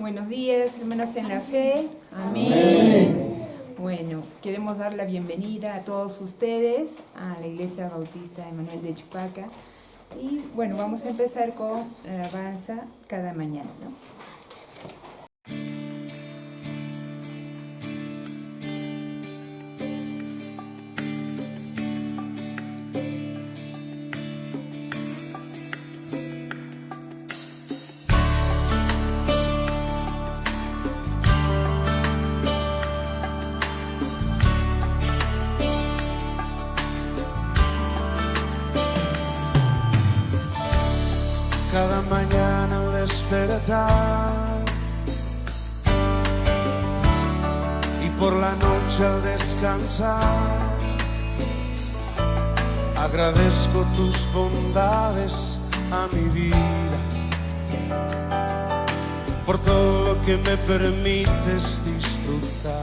Buenos días, hermanos en la fe. Amén. Amén. Bueno, queremos dar la bienvenida a todos ustedes a la Iglesia Bautista Emanuel de Chupaca. Y bueno, vamos a empezar con la alabanza cada mañana, ¿no? Cada mañana al despertar y por la noche al descansar, agradezco tus bondades a mi vida, por todo lo que me permites disfrutar.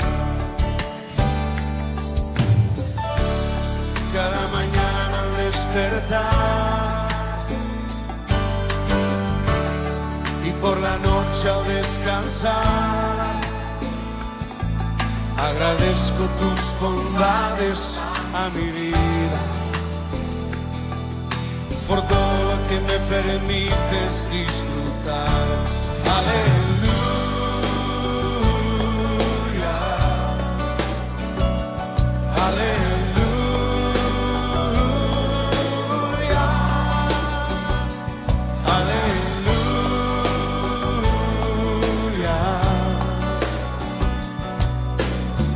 Cada mañana al despertar y por la noche al descansar, agradezco tus bondades a mi vida, por todo lo que me permites disfrutar. Aleluya, aleluya.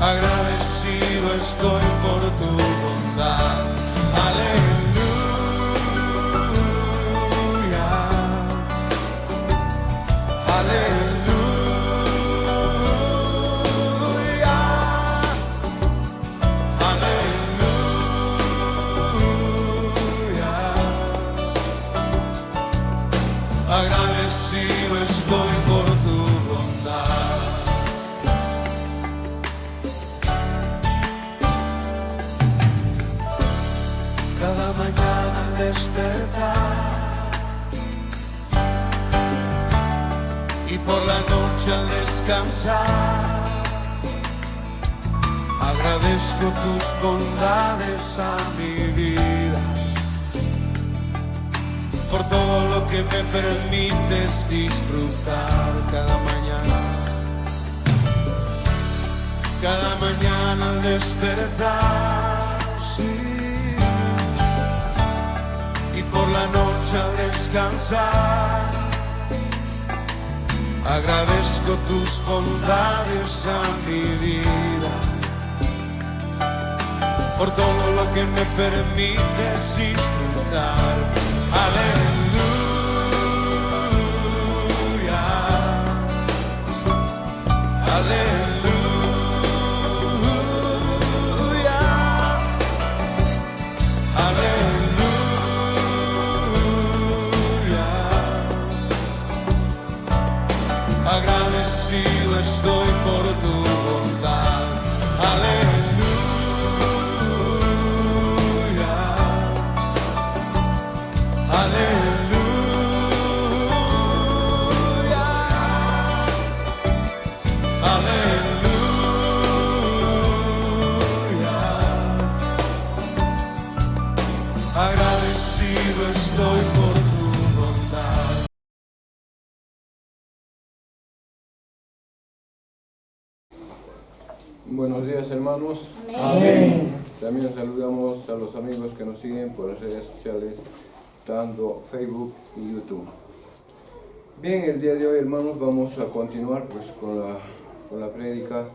Agradecido estoy por tu bondad. Aleluya, aleluya, aleluya. Agradecido estoy por tu bondad. Cada mañana al despertar y por la noche al descansar, agradezco tus bondades a mi vida, por todo lo que me permites disfrutar cada mañana. Cada mañana al despertar, sí, y por la noche al descansar, agradezco tus bondades a mi vida, por todo lo que me permites disfrutar. Aleluya, aleluya, aleluya. Agradecido estoy por tu bondad. Aleluya, aleluya, aleluya. Agradecido estoy por tu bondad. Buenos días, hermanos. Amén. También saludamos a los amigos que nos siguen por las redes sociales, tanto Facebook y YouTube. Bien, el día de hoy, hermanos, vamos a continuar pues con la prédica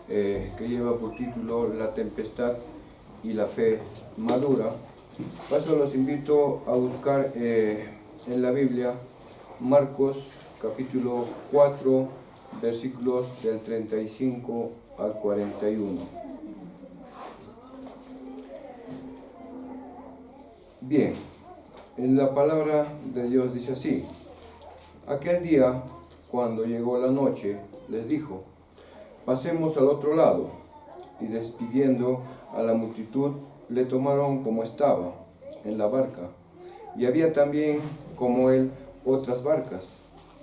que lleva por título La tempestad y la fe madura. Paso, los invito a buscar en la Biblia Marcos capítulo 4, versículos del 35 al 41. Bien, en la palabra de Dios dice así: aquel día, cuando llegó la noche, les dijo: pasemos al otro lado. Y despidiendo a la multitud, le tomaron como estaba, en la barca. Y había también como él otras barcas,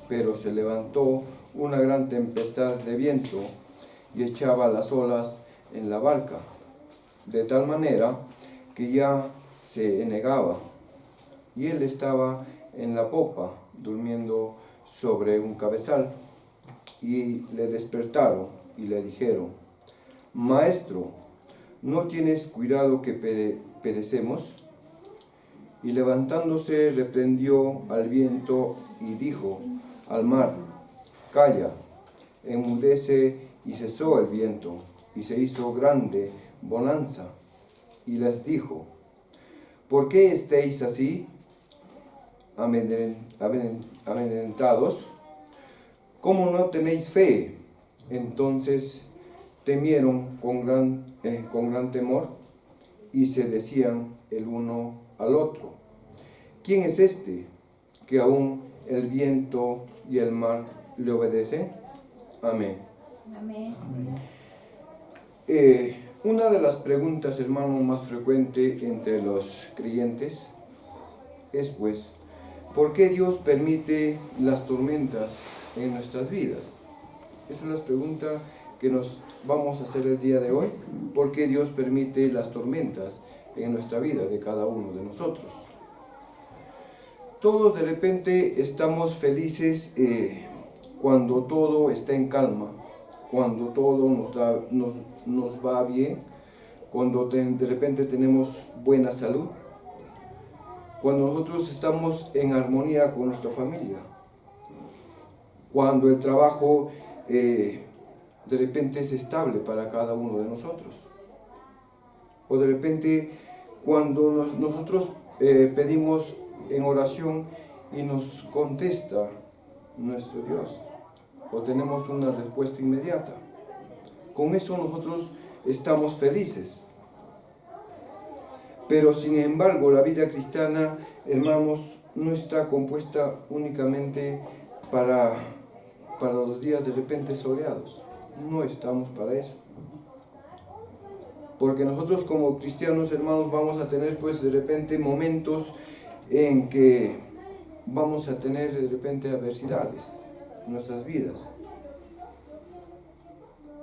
pero se levantó una gran tempestad de viento y echaba las olas en la barca, de tal manera que ya se negaba, y él estaba en la popa, durmiendo sobre un cabezal. Y le despertaron y le dijeron: Maestro, ¿no tienes cuidado que perecemos? Y levantándose reprendió al viento y dijo al mar: Calla, enmudece. Y cesó el viento, y se hizo grande bonanza. Y les dijo: ¿Por qué estáis así amedrentados? ¿Cómo no tenéis fe? Entonces temieron con gran temor, y se decían el uno al otro: ¿Quién es este, que aún el viento y el mar le obedecen? Amén. Amén. Una de las preguntas, hermano, más frecuente entre los creyentes es, pues, ¿por qué Dios permite las tormentas en nuestras vidas? Esa es la pregunta que nos vamos a hacer el día de hoy. ¿Por qué Dios permite las tormentas en nuestra vida, de cada uno de nosotros? Todos de repente estamos felices cuando todo está en calma, cuando todo nos va bien, cuando de repente tenemos buena salud, cuando nosotros estamos en armonía con nuestra familia, cuando el trabajo de repente es estable para cada uno de nosotros, o de repente cuando nosotros pedimos en oración y nos contesta nuestro Dios, o tenemos una respuesta inmediata. Con eso nosotros estamos felices. Pero sin embargo, la vida cristiana, hermanos, no está compuesta únicamente para los días de repente soleados. No estamos para eso. Porque nosotros como cristianos, hermanos, vamos a tener pues de repente momentos en que vamos a tener de repente adversidades en nuestras vidas.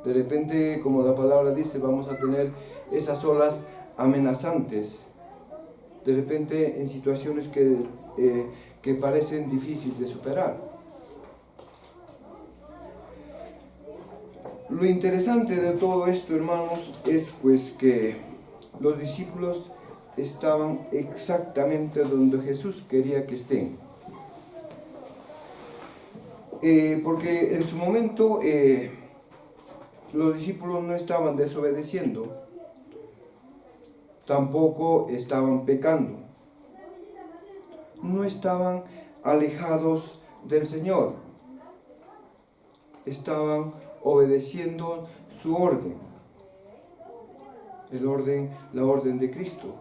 De repente, como la palabra dice, vamos a tener esas olas amenazantes, de repente en situaciones que parecen difíciles de superar. Lo interesante de todo esto, hermanos, es pues que los discípulos estaban exactamente donde Jesús quería que estén. Porque en su momento los discípulos no estaban desobedeciendo, tampoco estaban pecando, no estaban alejados del Señor, estaban obedeciendo su orden, la orden de Cristo,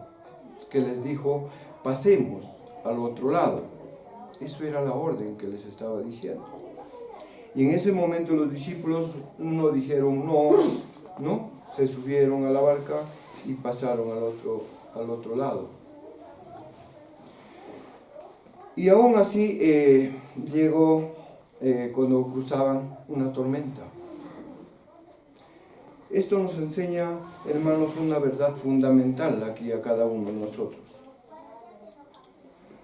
que les dijo: pasemos al otro lado. Eso era la orden que les estaba diciendo. Y en ese momento los discípulos no dijeron no, se subieron a la barca y pasaron al otro lado. Y aún así llegó cuando cruzaban una tormenta. Esto nos enseña, hermanos, una verdad fundamental aquí a cada uno de nosotros.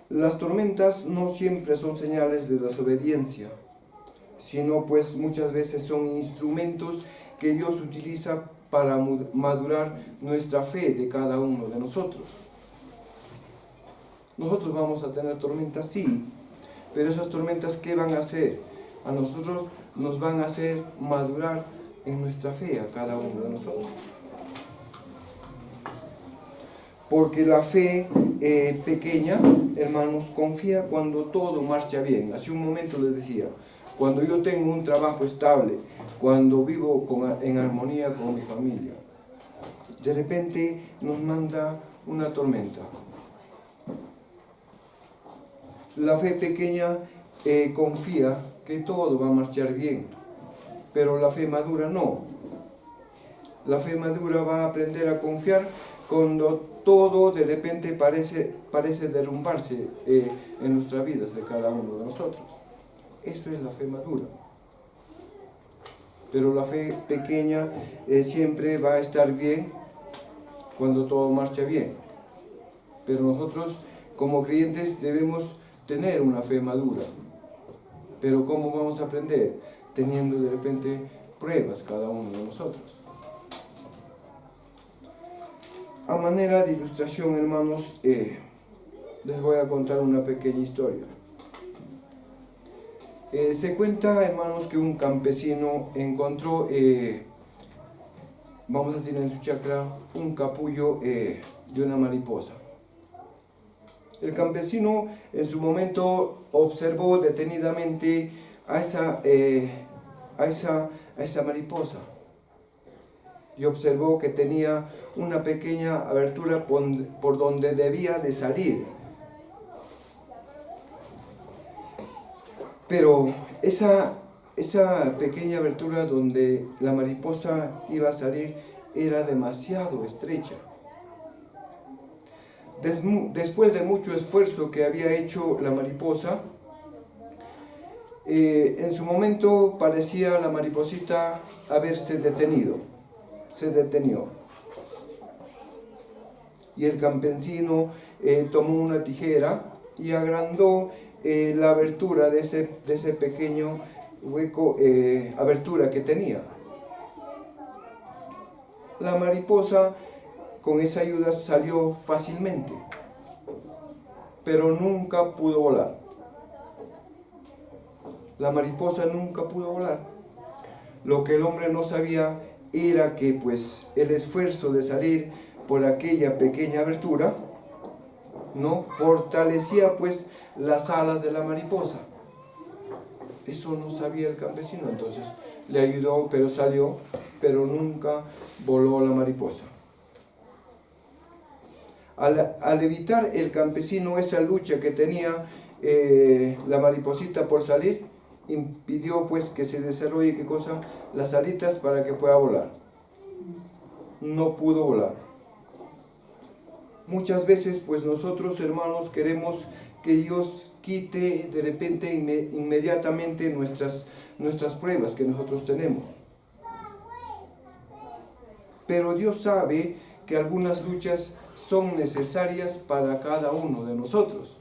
Las tormentas no siempre son señales de desobediencia, sino pues muchas veces son instrumentos que Dios utiliza para madurar nuestra fe de cada uno de nosotros. Nosotros vamos a tener tormentas, sí, pero esas tormentas, ¿qué van a hacer? A nosotros nos van a hacer madurar en nuestra fe, a cada uno de nosotros. Porque la fe pequeña, hermanos, confía cuando todo marcha bien. Hace un momento les decía, cuando yo tengo un trabajo estable, cuando vivo en armonía con mi familia, de repente nos manda una tormenta. La fe pequeña confía que todo va a marchar bien, pero la fe madura no. La fe madura va a aprender a confiar cuando todo de repente parece derrumbarse en nuestras vidas de cada uno de nosotros. Eso es la fe madura. pero la fe pequeña siempre va a estar bien cuando todo marcha bien. Pero nosotros como creyentes debemos tener una fe madura. Pero ¿cómo vamos a aprender? Teniendo de repente pruebas cada uno de nosotros. A manera de ilustración, hermanos, les voy a contar una pequeña historia. Se cuenta, hermanos, que un campesino encontró, vamos a decir en su chacra, un capullo de una mariposa. El campesino en su momento observó detenidamente a esa mariposa y observó que tenía una pequeña abertura por donde debía de salir. Pero esa pequeña abertura donde la mariposa iba a salir era demasiado estrecha. Después de mucho esfuerzo que había hecho la mariposa, en su momento parecía la mariposita haberse detenido. Se detenió. Y el campesino tomó una tijera y agrandó la abertura de ese pequeño hueco, abertura que tenía. La mariposa con esa ayuda salió fácilmente, pero nunca pudo volar. La mariposa nunca pudo volar. Lo que el hombre no sabía era que pues el esfuerzo de salir por aquella pequeña abertura no fortalecía pues las alas de la mariposa. Eso no sabía el campesino, entonces le ayudó, pero salió, pero nunca voló la mariposa. Al evitar el campesino esa lucha que tenía la mariposita por salir, impidió pues que se desarrolle las alitas para que pueda volar. No pudo volar. Muchas veces pues nosotros, hermanos, queremos que Dios quite de repente inmediatamente nuestras pruebas que nosotros tenemos. Pero Dios sabe que algunas luchas son necesarias para cada uno de nosotros.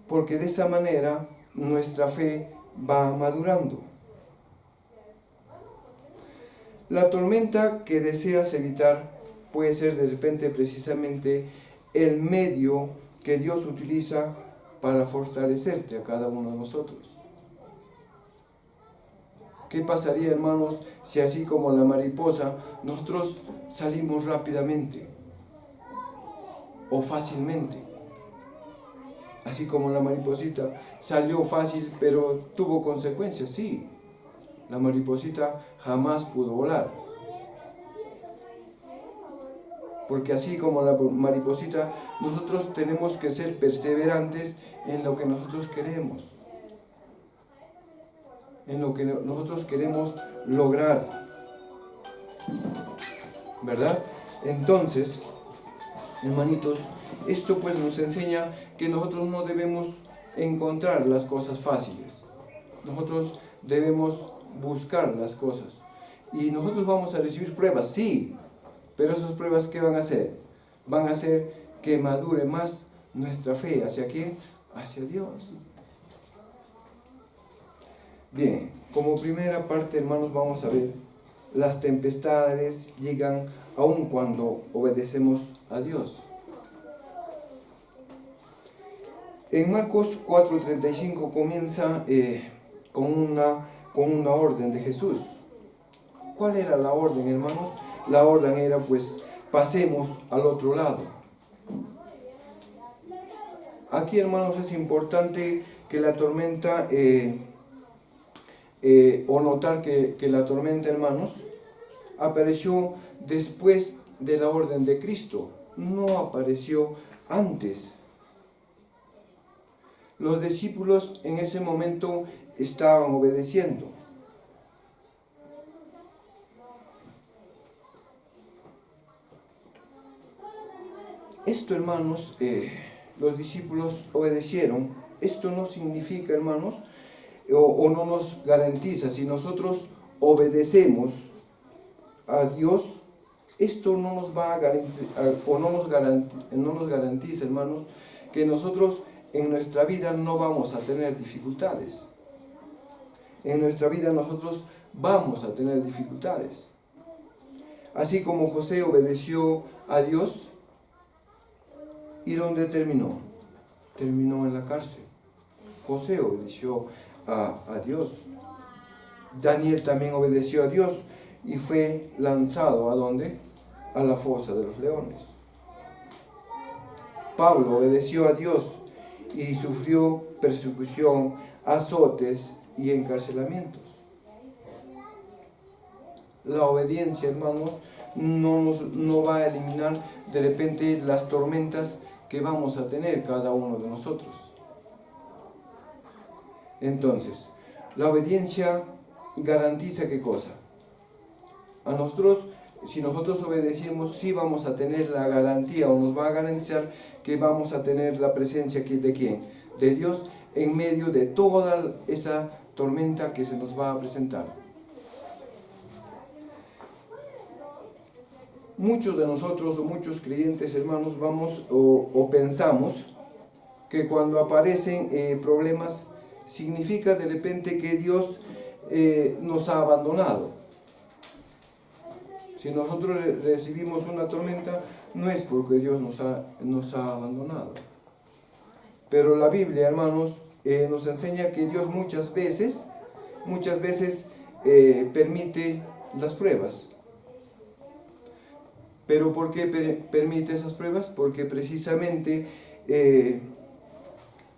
Porque de esa manera nuestra fe va madurando. La tormenta que deseas evitar puede ser de repente precisamente el medio que Dios utiliza para fortalecerte a cada uno de nosotros. ¿Qué pasaría, hermanos, si así como la mariposa nosotros salimos rápidamente o fácilmente? Así como la mariposita salió fácil, pero tuvo consecuencias, sí. La mariposita jamás pudo volar. Porque así como la mariposita, nosotros tenemos que ser perseverantes en lo que nosotros queremos. En lo que nosotros queremos lograr. ¿Verdad? Entonces, hermanitos, esto pues nos enseña que nosotros no debemos encontrar las cosas fáciles. Nosotros debemos buscar las cosas. Y nosotros vamos a recibir pruebas, sí. Pero esas pruebas, ¿qué van a hacer? Van a hacer que madure más nuestra fe. ¿Hacia quién? Hacia Dios. Bien, como primera parte, hermanos, vamos a ver, las tempestades llegan aun cuando obedecemos a Dios. En Marcos 4:35 comienza con una orden de Jesús. ¿Cuál era la orden, hermanos? La orden era pues, pasemos al otro lado. Aquí, hermanos, es importante que la tormenta, o notar que la tormenta, hermanos, apareció después de la orden de Cristo, no apareció antes. Los discípulos en ese momento estaban obedeciendo. Esto, hermanos, los discípulos obedecieron. Esto no significa, hermanos, o no nos garantiza. Si nosotros obedecemos a Dios, esto no nos va a garantizar, o no nos garantiza, hermanos, que nosotros en nuestra vida no vamos a tener dificultades. En nuestra vida nosotros vamos a tener dificultades. Así como José obedeció a Dios, ¿y dónde terminó? Terminó en la cárcel. José obedeció a Dios. Daniel también obedeció a Dios y fue lanzado ¿a dónde? A la fosa de los leones. Pablo obedeció a Dios y sufrió persecución, azotes y encarcelamientos. La obediencia, hermanos, no va a eliminar de repente las tormentas que vamos a tener cada uno de nosotros. Entonces, la obediencia garantiza ¿qué cosa? A nosotros, si nosotros obedecemos, sí vamos a tener la garantía, o nos va a garantizar que vamos a tener la presencia ¿de quién? De Dios en medio de toda esa tormenta que se nos va a presentar. Muchos de nosotros, o muchos creyentes, hermanos, vamos o pensamos que cuando aparecen problemas, significa de repente que Dios nos ha abandonado. Si nosotros recibimos una tormenta, no es porque Dios nos ha abandonado. Pero la Biblia, hermanos, nos enseña que Dios muchas veces permite las pruebas. ¿Pero por qué permite esas pruebas? Porque precisamente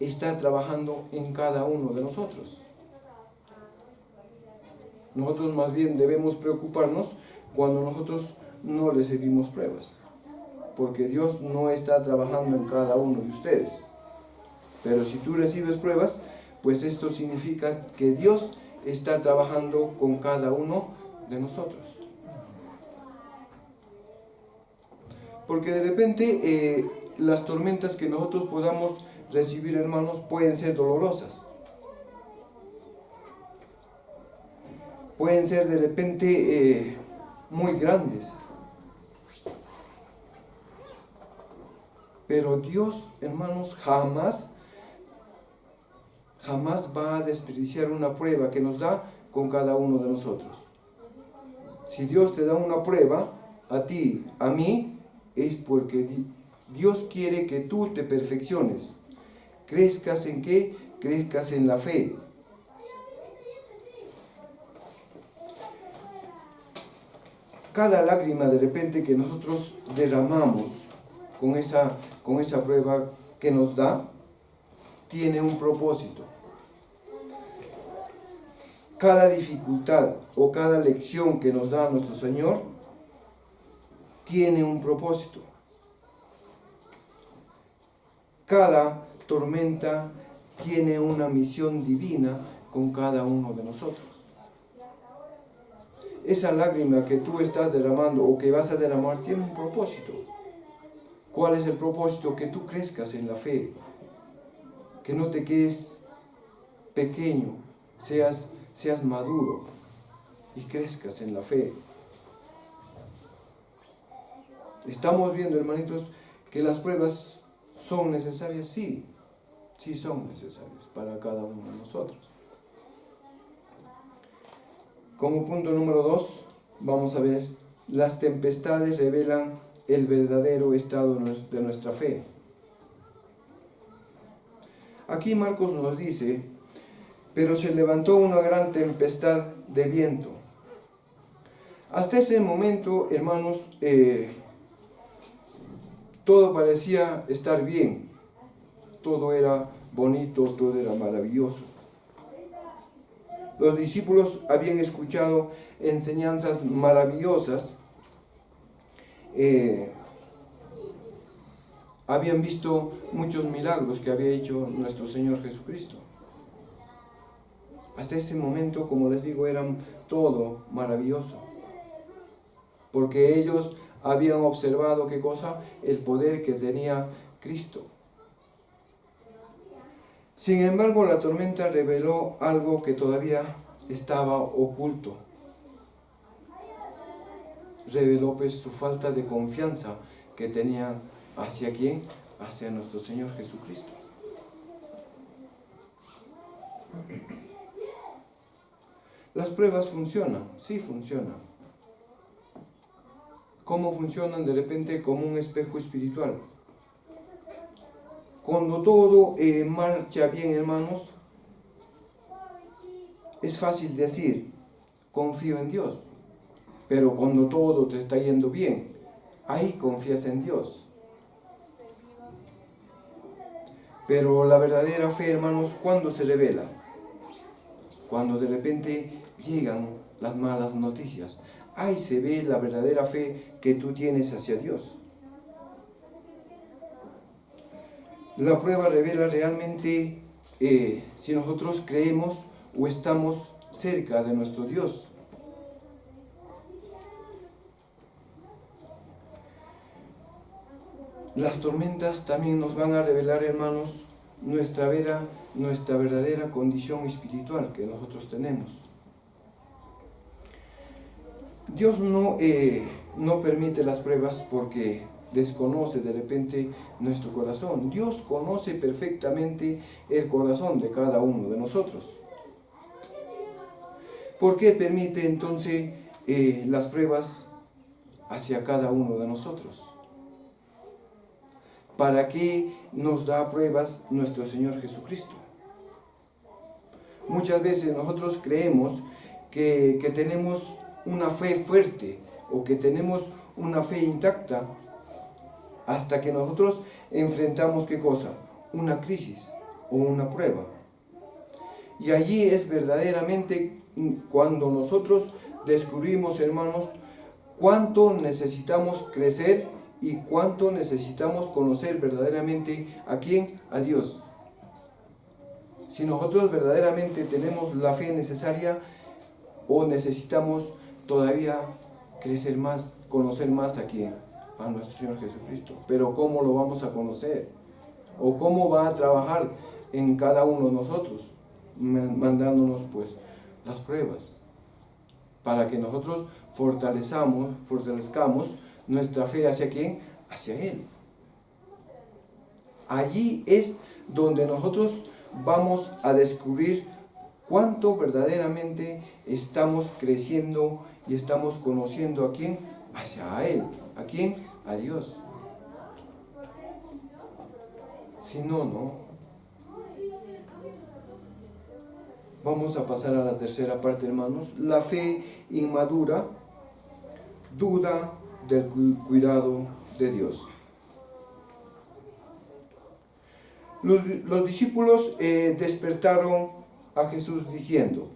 está trabajando en cada uno de nosotros. Nosotros más bien debemos preocuparnos cuando nosotros no recibimos pruebas, porque Dios no está trabajando en cada uno de ustedes. Pero si tú recibes pruebas, pues esto significa que Dios está trabajando con cada uno de nosotros. Porque de repente las tormentas que nosotros podamos recibir, hermanos, pueden ser dolorosas. Pueden ser de repente muy grandes. Pero Dios, hermanos, jamás va a desperdiciar una prueba que nos da con cada uno de nosotros. Si Dios te da una prueba, a ti, a mí, es porque Dios quiere que tú te perfecciones. ¿Crezcas en qué? Crezcas en la fe. Cada lágrima de repente que nosotros derramamos con esa prueba que nos da, tiene un propósito. Cada dificultad o cada lección que nos da nuestro Señor tiene un propósito. Cada tormenta tiene una misión divina con cada uno de nosotros. Esa lágrima que tú estás derramando o que vas a derramar tiene un propósito. ¿Cuál es el propósito? Que tú crezcas en la fe, que no te quedes pequeño, seas maduro y crezcas en la fe. Estamos viendo, hermanitos, que las pruebas son necesarias, sí son necesarias para cada uno de nosotros. Como punto número 2, vamos a ver, las tempestades revelan el verdadero estado de nuestra fe. Aquí Marcos nos dice, pero se levantó una gran tempestad de viento. Hasta ese momento, hermanos, todo parecía estar bien, todo era bonito, todo era maravilloso. Los discípulos habían escuchado enseñanzas maravillosas, habían visto muchos milagros que había hecho nuestro Señor Jesucristo. Hasta ese momento, como les digo, eran todo maravilloso, porque ellos habían observado, ¿qué cosa? El poder que tenía Cristo. Sin embargo, la tormenta reveló algo que todavía estaba oculto. Reveló pues su falta de confianza que tenían hacia quién, hacia nuestro Señor Jesucristo. Las pruebas funcionan, sí funcionan. ¿Cómo funcionan? De repente como un espejo espiritual. Cuando todo marcha bien, hermanos, es fácil decir, confío en Dios. Pero cuando todo te está yendo bien, ahí confías en Dios. Pero la verdadera fe, hermanos, ¿cuándo se revela? Cuando de repente llegan las malas noticias. Ahí se ve la verdadera fe que tú tienes hacia Dios. La prueba revela realmente si nosotros creemos o estamos cerca de nuestro Dios. Las tormentas también nos van a revelar, hermanos, nuestra verdadera condición espiritual que nosotros tenemos. Dios no permite las pruebas porque desconoce de repente nuestro corazón. Dios conoce perfectamente el corazón de cada uno de nosotros. ¿Por qué permite entonces las pruebas hacia cada uno de nosotros? ¿Para qué nos da pruebas nuestro Señor Jesucristo? Muchas veces nosotros creemos que tenemos una fe fuerte o que tenemos una fe intacta hasta que nosotros enfrentamos ¿qué cosa? Una crisis o una prueba. Y allí es verdaderamente cuando nosotros descubrimos, hermanos, cuánto necesitamos crecer y cuánto necesitamos conocer verdaderamente ¿a quién? A Dios. Si nosotros verdaderamente tenemos la fe necesaria o necesitamos todavía crecer más, conocer más ¿a quién? A nuestro Señor Jesucristo. Pero ¿cómo lo vamos a conocer? ¿O cómo va a trabajar en cada uno de nosotros? Mandándonos pues las pruebas para que nosotros fortalezcamos nuestra fe ¿hacia quién? Hacia Él. Allí es donde nosotros vamos a descubrir cuánto verdaderamente estamos creciendo y estamos conociendo ¿a quién? Hacia Él. ¿A quién? A Dios. Si no, no. Vamos a pasar a la tercera parte, hermanos. La fe inmadura duda del cuidado de Dios. Los discípulos despertaron a Jesús diciendo,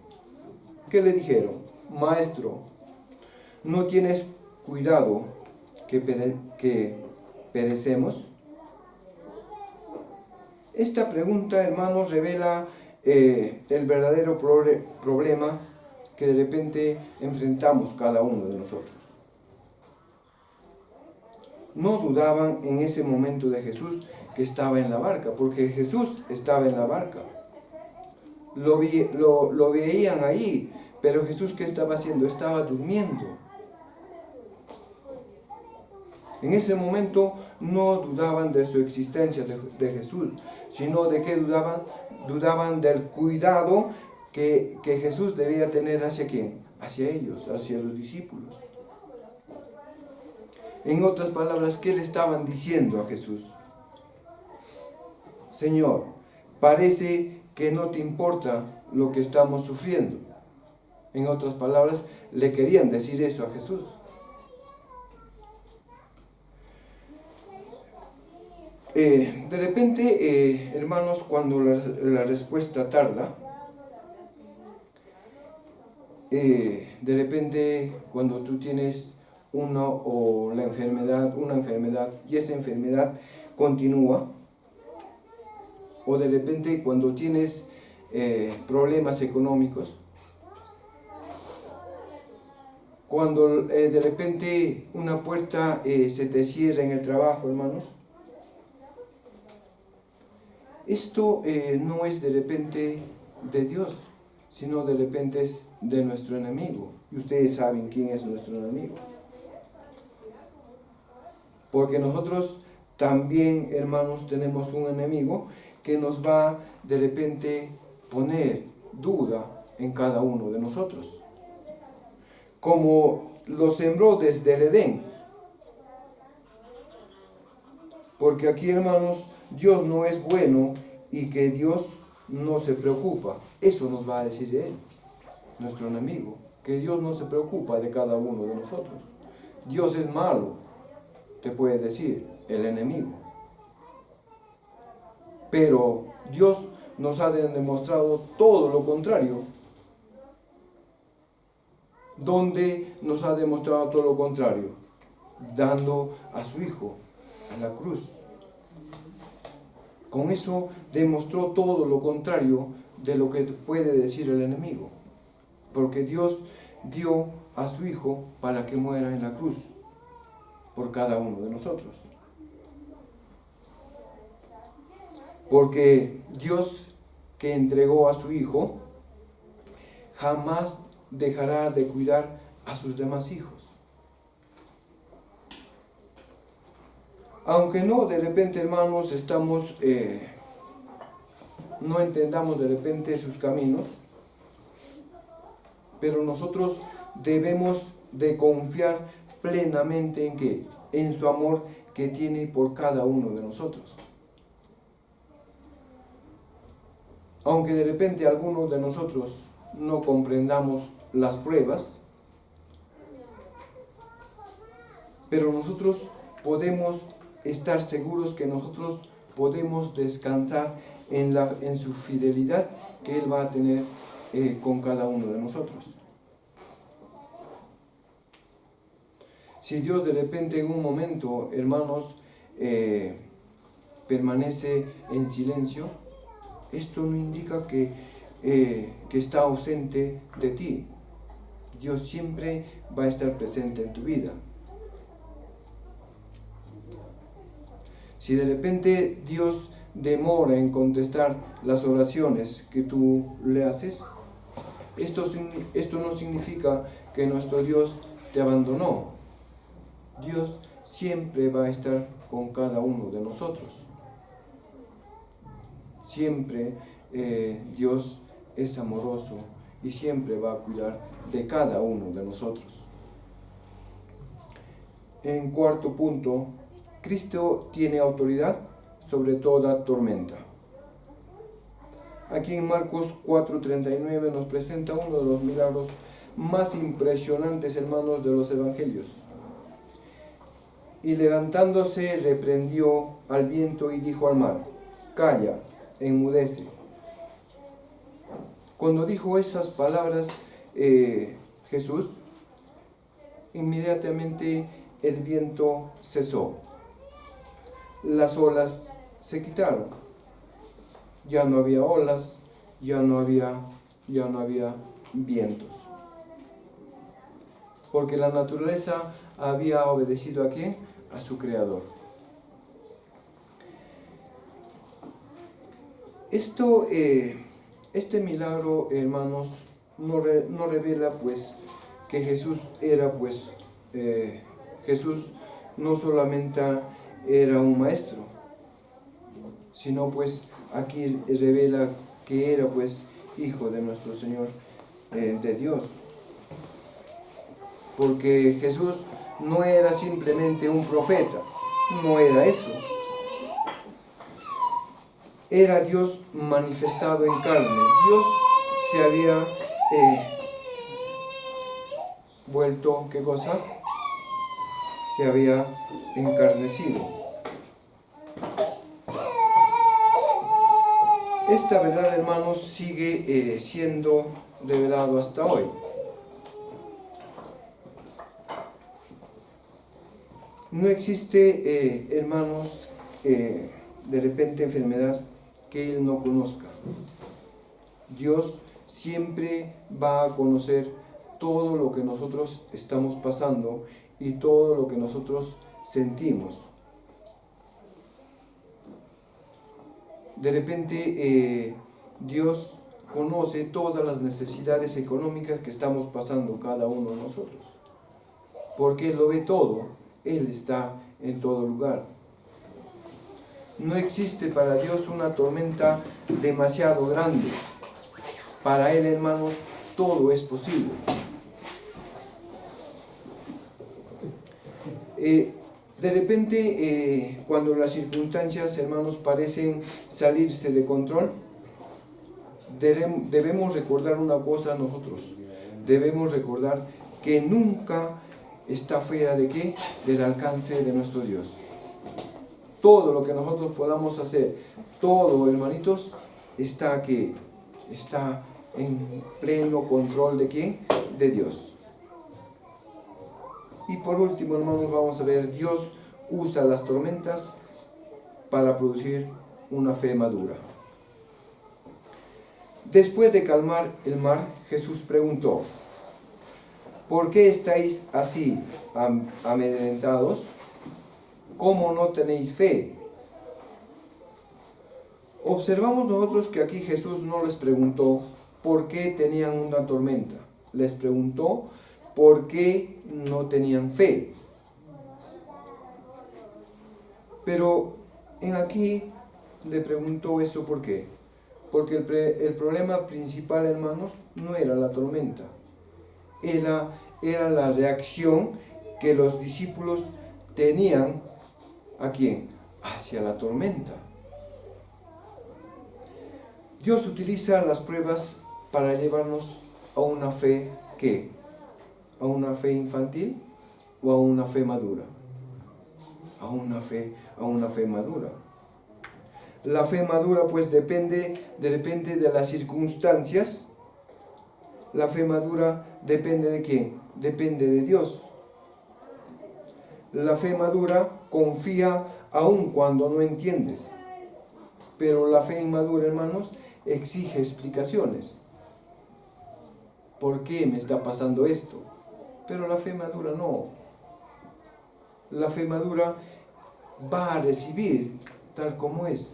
¿qué le dijeron? Maestro, ¿no tienes cuidado que perecemos? Esta pregunta, hermanos, revela el verdadero problema que de repente enfrentamos cada uno de nosotros. No dudaban en ese momento de Jesús que estaba en la barca, porque Jesús estaba en la barca. Lo veían ahí, pero Jesús ¿qué estaba haciendo? Estaba durmiendo. En ese momento no dudaban de su existencia de Jesús, sino de que dudaban del cuidado que Jesús debía tener hacia quién, hacia ellos, hacia los discípulos. En otras palabras, ¿qué le estaban diciendo a Jesús? Señor, parece que no te importa lo que estamos sufriendo. En otras palabras, le querían decir eso a Jesús. De repente, hermanos, cuando la respuesta tarda, de repente cuando tú tienes una enfermedad y esa enfermedad continúa, o de repente cuando tienes problemas económicos, cuando de repente una puerta se te cierra en el trabajo, hermanos, esto no es de repente de Dios, sino de repente es de nuestro enemigo. Y ustedes saben quién es nuestro enemigo. Porque nosotros también, hermanos, tenemos un enemigo que nos va de repente poner duda en cada uno de nosotros. Como lo sembró desde el Edén. Porque aquí, hermanos, Dios no es bueno y que Dios no se preocupa. Eso nos va a decir Él, nuestro enemigo. Que Dios no se preocupa de cada uno de nosotros. Dios es malo, te puede decir el enemigo. Pero Dios nos ha demostrado todo lo contrario. ¿Dónde nos ha demostrado todo lo contrario? Dando a su Hijo a la cruz. Con eso demostró todo lo contrario de lo que puede decir el enemigo. Porque Dios dio a su Hijo para que muera en la cruz por cada uno de nosotros. Porque Dios, que entregó a su Hijo, jamás dejará de cuidar a sus demás hijos. Aunque no, de repente, hermanos, no entendamos de repente sus caminos, pero nosotros debemos de confiar plenamente en ¿qué? En su amor que tiene por cada uno de nosotros. Aunque de repente algunos de nosotros no comprendamos las pruebas, pero nosotros podemos estar seguros que nosotros podemos descansar en su fidelidad que Él va a tener con cada uno de nosotros. Si Dios de repente en un momento, hermanos, permanece en silencio, esto no indica que está ausente de ti. Dios siempre va a estar presente en tu vida. Si de repente Dios demora en contestar las oraciones que tú le haces, esto no significa que nuestro Dios te abandonó. Dios siempre va a estar con cada uno de nosotros. Siempre Dios es amoroso y siempre va a cuidar de cada uno de nosotros. En cuarto punto, Cristo tiene autoridad sobre toda tormenta. Aquí en Marcos 4:39 nos presenta uno de los milagros más impresionantes, hermanos, de los evangelios. Y levantándose reprendió al viento y dijo al mar: calla, enmudece. Cuando dijo esas palabras Jesús, inmediatamente el viento cesó. Las olas se quitaron. Ya no había olas, ya no había vientos. Porque la naturaleza había obedecido ¿a quién? A su Creador. Este milagro, hermanos, no revela pues que Jesús era Jesús no solamente era un maestro, sino pues aquí revela que era pues hijo de nuestro Señor, de Dios. Porque Jesús no era simplemente un profeta, no era eso. Era Dios manifestado en carne. Dios se había vuelto, ¿qué cosa? Se había encarnecido. Esta verdad, hermanos, sigue siendo revelado hasta hoy. No existe, hermanos, de repente enfermedad que Él no conozca. Dios siempre va a conocer todo lo que nosotros estamos pasando y todo lo que nosotros sentimos. de repente Dios conoce todas las necesidades económicas que estamos pasando cada uno de nosotros. Porque Él lo ve todo, Él está en todo lugar. No existe para Dios una tormenta demasiado grande. Para Él, hermanos, todo es posible. De repente, cuando las circunstancias, hermanos, parecen salirse de control, debemos recordar una cosa nosotros. Debemos recordar que nunca está fuera de qué, del alcance de nuestro Dios. Todo lo que nosotros podamos hacer, todo, hermanitos, está aquí, está en pleno control de quién, de Dios. Y por último, hermanos, vamos a ver, Dios usa las tormentas para producir una fe madura. Después de calmar el mar, Jesús preguntó: ¿por qué estáis así amedrentados? ¿Cómo no tenéis fe? Observamos nosotros que aquí Jesús no les preguntó por qué tenían una tormenta. Les preguntó por qué no tenían fe. Pero en aquí le preguntó eso ¿por qué? Porque el problema principal, hermanos, no era la tormenta. Era la reacción que los discípulos tenían ¿a quién? Hacia la tormenta. Dios utiliza las pruebas para llevarnos a una fe ¿qué? ¿A una fe infantil o a una fe madura? A una fe madura. La fe madura pues depende de las circunstancias. La fe madura depende de quién? Depende de Dios. La fe madura confía aun cuando no entiendes. Pero la fe inmadura, hermanos, exige explicaciones. ¿Por qué me está pasando esto? Pero la fe madura no. La fe madura va a recibir tal como es.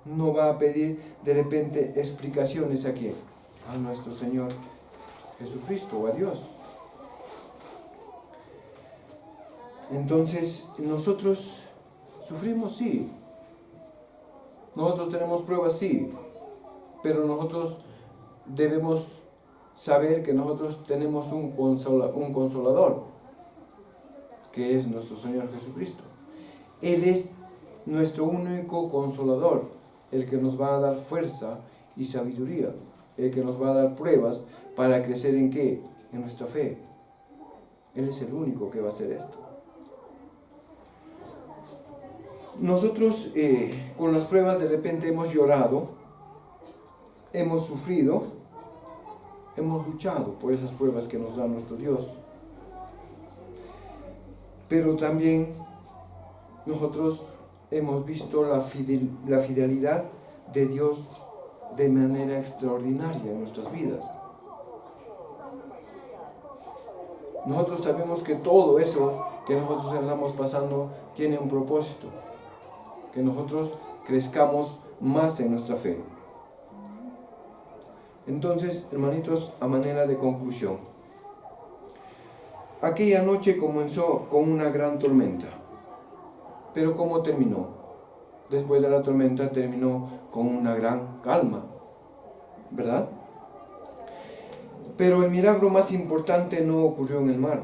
No va a pedir de repente explicaciones a quién, a nuestro Señor Jesucristo o a Dios. Entonces, nosotros sufrimos, sí. Nosotros tenemos pruebas, sí. Pero nosotros debemos saber que nosotros tenemos un consolador, que es nuestro Señor Jesucristo. Él es nuestro único consolador, el que nos va a dar fuerza y sabiduría, el que nos va a dar pruebas para crecer ¿en qué? En nuestra fe. Él es el único que va a hacer esto. Nosotros con las pruebas de repente hemos llorado, hemos sufrido, hemos luchado por esas pruebas que nos da nuestro Dios. Pero también nosotros hemos visto la fidelidad de Dios de manera extraordinaria en nuestras vidas. Nosotros sabemos que todo eso que nosotros estamos pasando tiene un propósito, que nosotros crezcamos más en nuestra fe. Entonces, hermanitos, a manera de conclusión, aquella noche comenzó con una gran tormenta. Pero ¿cómo terminó? Después de la tormenta terminó con una gran calma, ¿verdad? Pero el milagro más importante no ocurrió en el mar.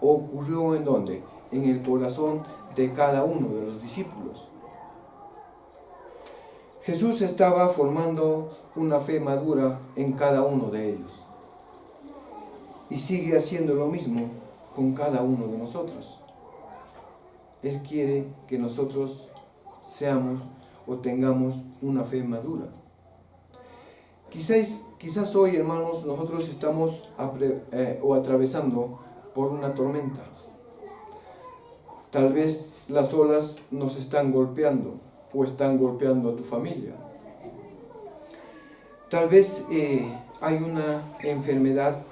¿Ocurrió en dónde? En el corazón de cada uno de los discípulos. Jesús estaba formando una fe madura en cada uno de ellos. Y sigue haciendo lo mismo con cada uno de nosotros. Él quiere que nosotros seamos o tengamos una fe madura. Quizás hoy, hermanos, nosotros estamos atravesando por una tormenta. Tal vez las olas nos están golpeando o están golpeando a tu familia. Tal vez hay una enfermedad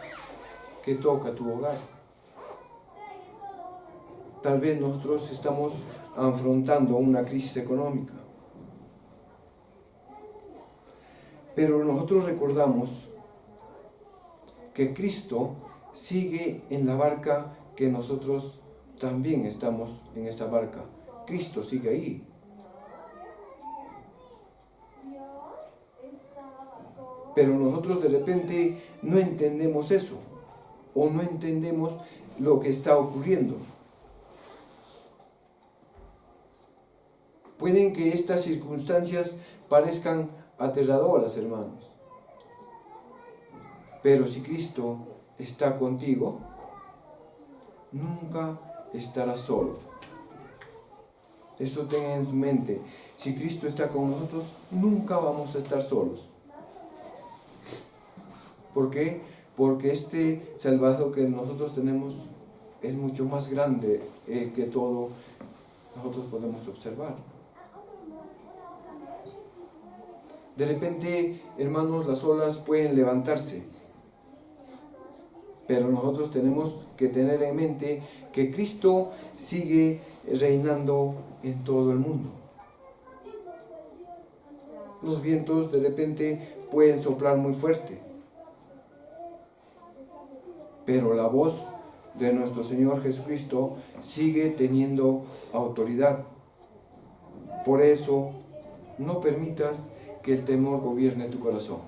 que toca tu hogar. Tal vez nosotros estamos afrontando una crisis económica. Pero nosotros recordamos que Cristo sigue en la barca, que nosotros también estamos en esa barca. Cristo sigue ahí. Pero nosotros de repente no entendemos eso, o no entendemos lo que está ocurriendo. Pueden que estas circunstancias parezcan aterradoras, hermanos. Pero si Cristo está contigo, nunca estarás solo. Eso ten en tu mente. Si Cristo está con nosotros, nunca vamos a estar solos. ¿Por qué? Porque este Salvador que nosotros tenemos es mucho más grande que todo nosotros podemos observar. De repente, hermanos, las olas pueden levantarse, pero nosotros tenemos que tener en mente que Cristo sigue reinando en todo el mundo. Los vientos de repente pueden soplar muy fuerte, pero la voz de nuestro Señor Jesucristo sigue teniendo autoridad. Por eso, no permitas que el temor gobierne tu corazón.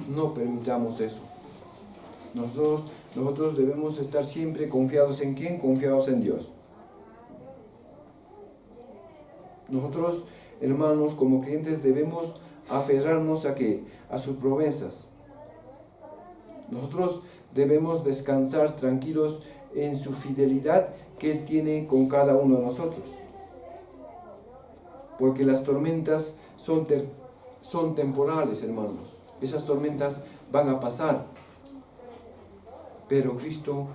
No permitamos eso. Nosotros debemos estar siempre confiados en ¿quién? Confiados en Dios. Nosotros, hermanos, como creyentes debemos aferrarnos ¿a qué? A sus promesas. Nosotros debemos descansar tranquilos en su fidelidad que Él tiene con cada uno de nosotros. Porque las tormentas son temporales, hermanos. Esas tormentas van a pasar. Pero Cristo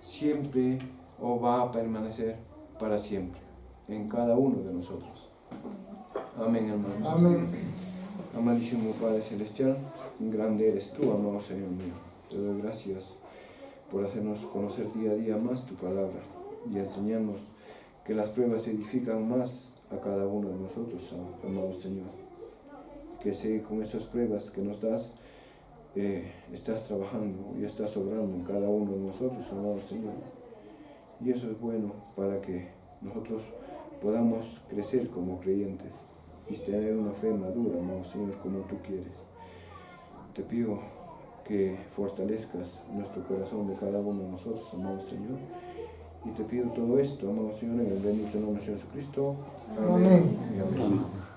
siempre va a permanecer para siempre en cada uno de nosotros. Amén, hermanos. Amén. Amadísimo Padre Celestial, grande eres tú, amado Señor mío. Te doy gracias por hacernos conocer día a día más tu palabra y enseñarnos que las pruebas edifican más a cada uno de nosotros, amado Señor. Que sé con esas pruebas que nos das, estás trabajando y estás obrando en cada uno de nosotros, amado Señor. Y eso es bueno para que nosotros podamos crecer como creyentes y tener una fe madura, amado Señor, como tú quieres. Te pido que fortalezcas nuestro corazón de cada uno de nosotros, amado Señor. Y te pido todo esto, amado Señor, en el bendito nombre de Jesucristo. Amén. Amén. Y amén.